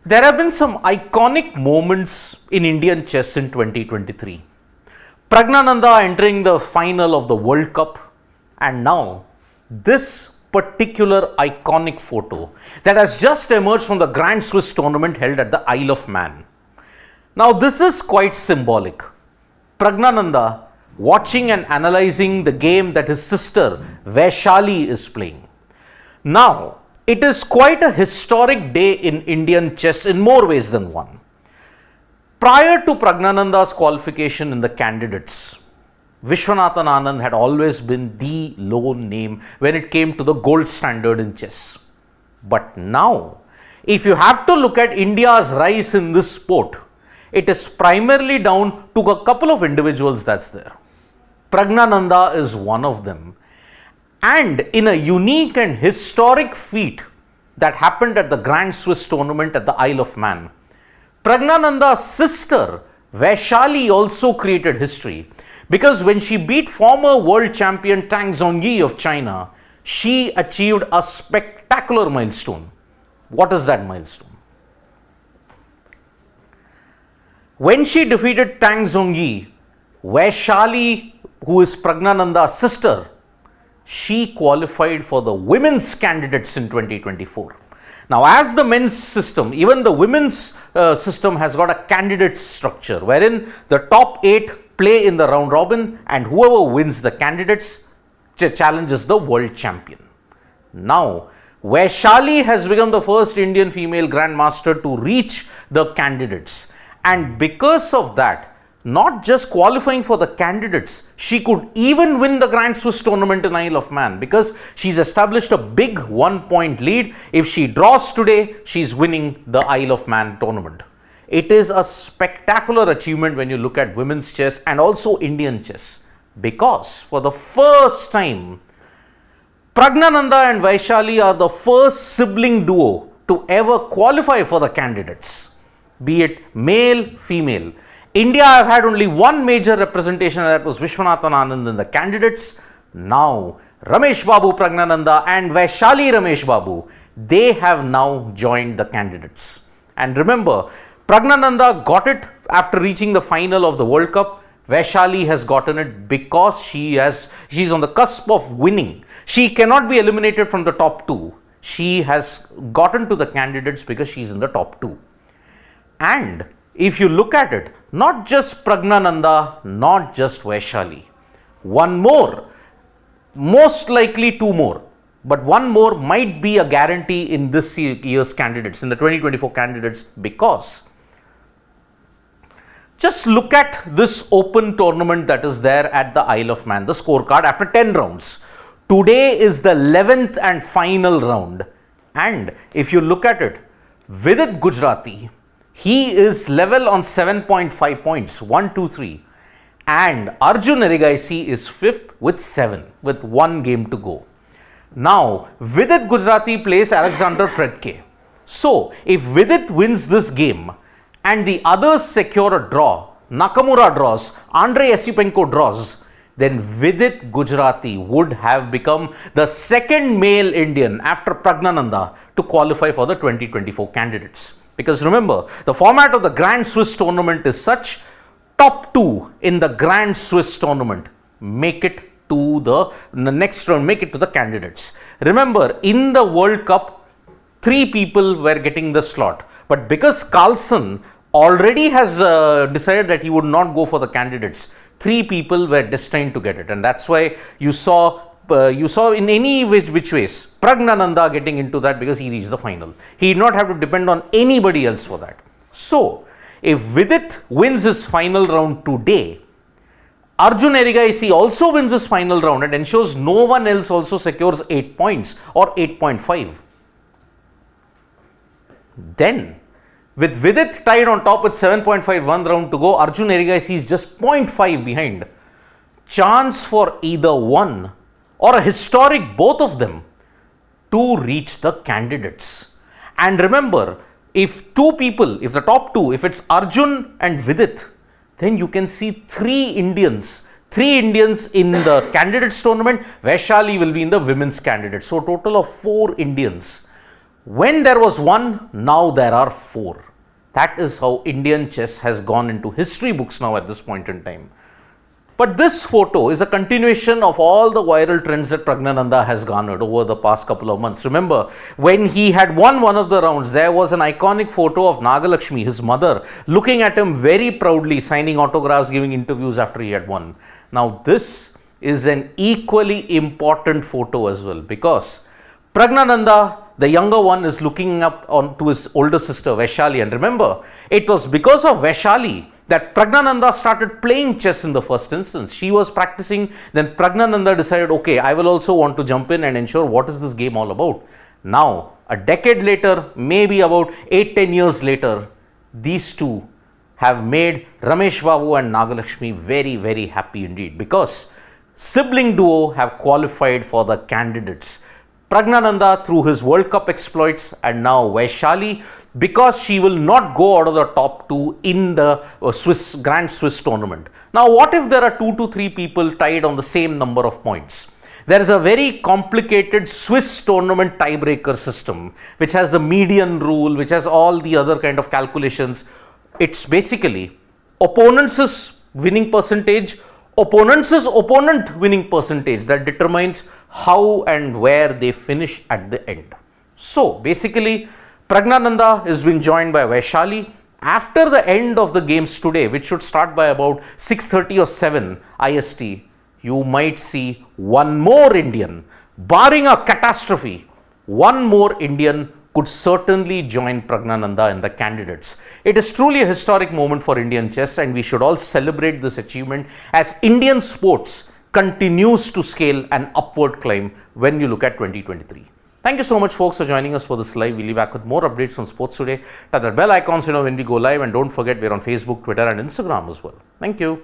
There have been some iconic moments in Indian chess in 2023. Praggnanandhaa entering the final of the World Cup, and now this particular iconic photo that has just emerged from the Grand Swiss tournament held at the Isle of Man. Now this is quite symbolic. Praggnanandhaa watching and analyzing the game that his sister Vaishali is playing. Now, it is quite a historic day in Indian chess in more ways than one. Prior to Praggnanandhaa's qualification in the candidates, Vishwanathan Anand had always been the lone name when it came to the gold standard in chess. But now, if you have to look at India's rise in this sport, it is primarily down to a couple of individuals that's there. Praggnanandhaa is one of them. And in a unique and historic feat that happened at the Grand Swiss tournament at the Isle of Man, Praggnanandhaa's sister Vaishali also created history, because when she beat former world champion Tang Zhongyi of China, she achieved a spectacular milestone. What is that milestone? When she defeated Tang Zhongyi, Vaishali, who is Praggnanandhaa's sister, she qualified for the women's candidates in 2024. Now, as the men's system, even the women's system has got a candidate structure wherein the top 8 play in the round robin, and whoever wins the candidates challenges the world champion. Now, Vaishali has become the first Indian female grandmaster to reach the candidates, and because of that, not just qualifying for the candidates, she could even win the Grand Swiss tournament in Isle of Man, because she's established a big 1-point lead. If she draws today, she's winning the Isle of Man tournament. It is a spectacular achievement when you look at women's chess and also Indian chess, because for the first time, Praggnanandhaa and Vaishali are the first sibling duo to ever qualify for the candidates, be it male, female. India have had only one major representation, and that was Vishwanathan Anand in the candidates. Now, Ramesh Babu Praggnanandhaa and Vaishali Ramesh Babu, they have now joined the candidates. And remember, Praggnanandhaa got it after reaching the final of the World Cup. Vaishali has gotten it because she's on the cusp of winning. She cannot be eliminated from the top 2. She has gotten to the candidates because she's in the top 2. And if you look at it, not just Praggnanandhaa, not just Vaishali, one more, most likely 2 more, but one more might be a guarantee in this year's candidates, in the 2024 candidates, because just look at this open tournament that is there at the Isle of Man, the scorecard after 10 rounds. Today is the 11th and final round, and if you look at it, Vidit Gujrati, he is level on 7.5 points, 1, 2, 3. And Arjun Erigaisi is 5th with 7, with 1 game to go. Now, Vidit Gujrati plays Alexander Predke. So, if Vidit wins this game and the others secure a draw, Nakamura draws, Andrei Esipenko draws, then Vidit Gujrati would have become the second male Indian after Praggnanandhaa to qualify for the 2024 candidates. Because remember, the format of the Grand Swiss tournament is such, top 2 in the Grand Swiss tournament make it to the next round, make it to the candidates. Remember, in the World Cup, 3 people were getting the slot. But because Carlsen already has decided that he would not go for the candidates, 3 people were destined to get it. And that's why you saw in any which ways Praggnanandhaa getting into that, because he reached the final. He did not have to depend on anybody else for that. So, if Vidit wins his final round today, Arjun Erigaisi also wins his final round and ensures no one else also secures 8 points or 8.5. Then, with Vidit tied on top with 7.5, 1 round to go, Arjun Erigaisi is just 0.5 behind. Chance for either one or a historic both of them to reach the candidates. And remember, if 2 people, if the top 2, if it's Arjun and Vidit, then you can see 3 Indians in the candidates tournament. Vaishali will be in the women's candidates. So, total of 4 Indians. When there was one, now there are four. That is how Indian chess has gone into history books now at this point in time. But this photo is a continuation of all the viral trends that Praggnanandhaa has garnered over the past couple of months. Remember, when he had won one of the rounds, there was an iconic photo of Nagalakshmi, his mother, looking at him very proudly, signing autographs, giving interviews after he had won. Now, this is an equally important photo as well, because Praggnanandhaa, the younger one, is looking up to his older sister Vaishali. And remember, it was because of Vaishali that Praggnanandhaa started playing chess in the first instance. She was practicing, then Praggnanandhaa decided, okay, I will also want to jump in and ensure what is this game all about. Now, a decade later, maybe about 8-10 years later, these two have made Ramesh Babu and Nagalakshmi very, very happy indeed, because sibling duo have qualified for the candidates. Praggnanandhaa through his World Cup exploits, and now Vaishali, because she will not go out of the top two in the Grand Swiss tournament. Now, what if there are 2 to 3 people tied on the same number of points? There is a very complicated Swiss tournament tiebreaker system, which has the median rule, which has all the other kind of calculations. It's basically opponent's winning percentage, opponent's opponent winning percentage that determines how and where they finish at the end. So basically, Praggnanandhaa is being joined by Vaishali. After the end of the games today, which should start by about 6:30 or 7 IST, you might see one more Indian, barring a catastrophe, one more Indian could certainly join Praggnanandhaa in the candidates. It is truly a historic moment for Indian chess, and we should all celebrate this achievement as Indian sports continues to scale an upward climb when you look at 2023. Thank you so much, folks, for joining us for this live. We'll be back with more updates on sports today. Tap that bell icon so you know when we go live, and don't forget we're on Facebook, Twitter and Instagram as well. Thank you.